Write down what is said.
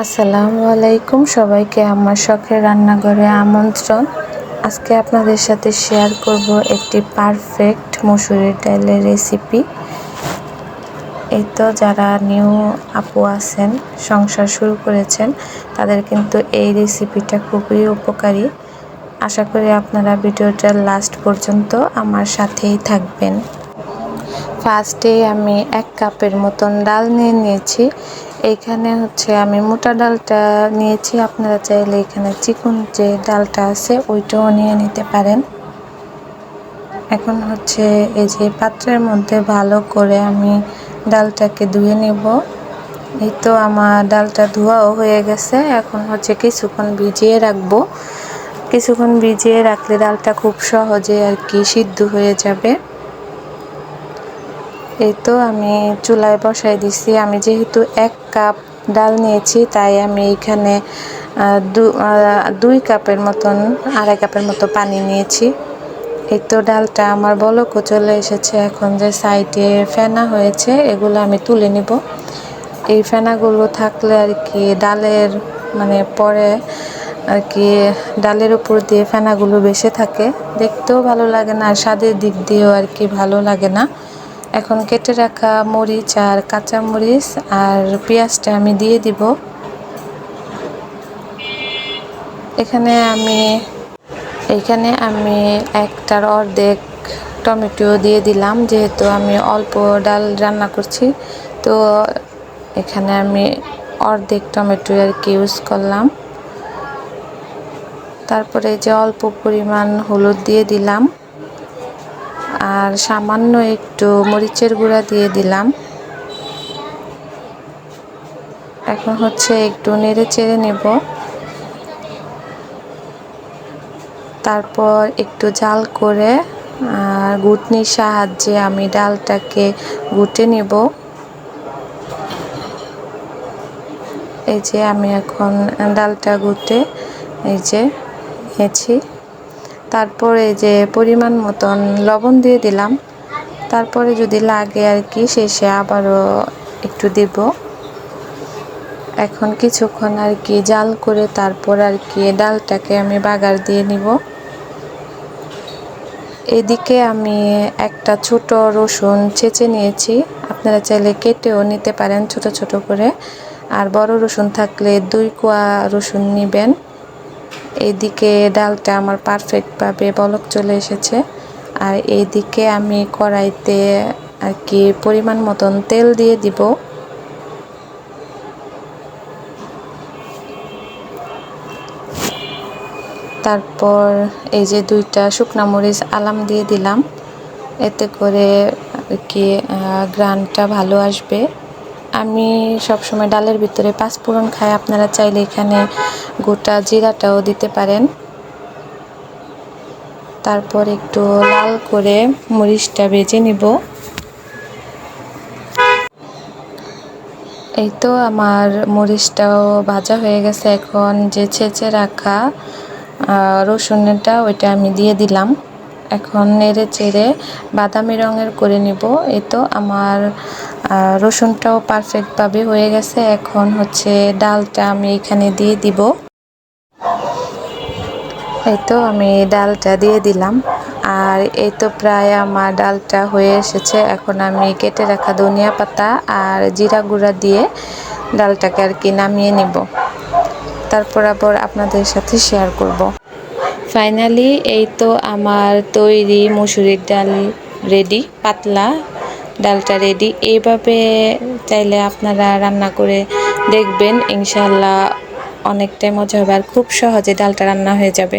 আসসালামু আলাইকুম, সবাইকে আমার শখের রান্নাঘরে আমন্ত্রণ। আজকে আপনাদের সাথে শেয়ার করব একটি পারফেক্ট মসুরির ডালের রেসিপি। এই তো যারা নিউ আপু আছেন, সংসার শুরু করেছেন, তাদের কিন্তু এই রেসিপিটা খুবই উপকারী। আশা করি আপনারা ভিডিওটার লাস্ট পর্যন্ত আমার সাথেই থাকবেন। ফার্স্টে আমি 1 কাপের মতন ডাল নিয়েছি। এইখানে আমি মোটা ডালটা নিয়েছি, আপনারা চাইলে এখানে চিকন যে ডালটা আছে ওইটাও নিয়ে নিতে পারেন। এখন এই যে পাত্রের মধ্যে ভালো করে আমি ডালটাকে ধুয়ে নেব। এই তো আমার ডালটা ধোয়াও হয়ে গেছে। এখন কিছুক্ষণ ভিজিয়ে রাখবো। কিছুক্ষণ ভিজিয়ে রাখলে ডালটা খুব সহজে সিদ্ধ হয়ে যাবে। এই তো আমি চুলায় বসাই দিছি। আমি যেহেতু 1 কাপ ডাল নিয়েছি, তাই আমি এখানে 2 কাপের মতন 2.5 কাপের মতো পানি নিয়েছি। এই তো ডালটা আমার বলকও চলে এসেছে। এখন যে সাইডে ফেনা হয়েছে এগুলো আমি তুলে নিব। এই ফেনাগুলো থাকলে ডালের পরে ডালের উপর দিয়ে ফেনাগুলো বেশি থাকে, দেখতেও ভালো লাগে না, আর স্বাদের দিক দিয়েও ভালো লাগে না। এখন কেটে রাখা মরিচ আর কাঁচা মরিচ আর পেঁয়াজটা আমি দিয়ে দিব। এখানে আমি 1টার অর্ধেক টমেটো দিয়ে দিলাম, যেহেতু আমি অল্প ডাল রান্না করছি, তো এখানে আমি অর্ধেক টমেটো ইউজ করলাম। তারপরে যে অল্প পরিমাণ হলুদ দিয়ে দিলাম আর সামান্য একটু মরিচের গুঁড়া দিয়ে দিলাম। এখন একটু নেড়ে চেড়ে নেব। তারপর একটু জাল করে ঘুটনির সাহায্যে আমি ডালটাকে ঘুটে নেব। এই যে আমি এখন ডালটা ঘুটে নিয়েছি। তারপর এই যে পরিমাণ মতন লবণ দিয়ে দিলাম। তারপরে যদি লাগে শেষে আবারও একটু দিব। এখন কিছুক্ষণ জাল করে তারপর ডালটাকে আমি বাগার দিয়ে নিব। এদিকে আমি একটা ছোট রসুন ছেঁচে নিয়েছি, আপনারা চাইলে কেটেও নিতে পারেন ছোট ছোট করে, আর বড় রসুন থাকলে 2 কোয়া রসুন নেবেন। এইদিকে ডালটা আমার পারফেক্টভাবে বলক চলে এসেছে। আর এইদিকে আমি কড়াইতে পরিমাণ মতন তেল দিয়ে দিব। তারপর এই যে 2টা শুকনা মরিচ আলাম দিয়ে দিলাম, এতে করে গ্রানটা ভালো আসবে। আমি সবসময় ডালের ভিতরে 5 ফোড়ন খাই, আপনারা চাইলে এখানে গোটা জিরাটাও দিতে পারেন। তারপর একটু লাল করে মরিচটা ভেজে নিব। এই তো আমার মরিচটাও ভাজা হয়ে গেছে। এখন যে ছেঁচে রাখা রসুনটা ওইটা আমি দিয়ে দিলাম। এখন নেড়ে চেড়ে বাদামি রঙের করে নিব। এই তো আমার রসুনটাও পারফেক্টভাবে হয়ে গেছে। এখন ডালটা আমি এখানে দিয়ে দিব। এই তো আমি ডালটা দিয়ে দিলাম, আর এই তো প্রায় আমার ডালটা হয়ে এসেছে। এখন আমি কেটে রাখা ধনিয়া পাতা আর জিরা গুঁড়া দিয়ে ডালটাকে নামিয়ে নিব। তারপর আবার আপনাদের সাথে শেয়ার করব। ফাইনালি এই তো আমার তৈরি মসুরির ডাল রেডি, পাতলা ডালটা রেডি। এইভাবে চাইলে আপনারা রান্না করে দেখবেন, ইনশাল্লাহ অনেকটাই মজা হবে আর খুব সহজে ডালটা রান্না হয়ে যাবে।